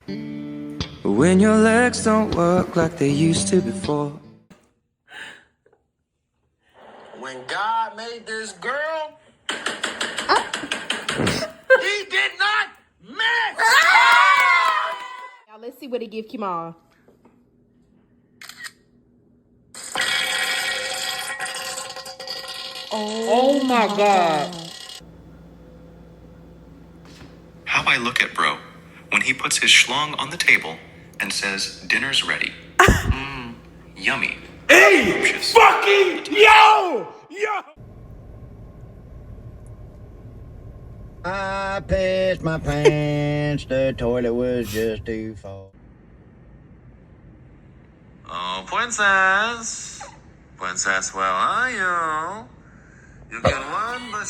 When your legs don't work like they used to before. When God made this girl, he did not miss. Now let's see what he give Kimon. Oh my God. How I look at bro when he puts his schlong on the table and says, dinner's ready. Yummy. Hey, fucking yo! I pissed my pants, the toilet was just too full. Oh, princess. Princess, where are you? You can run, but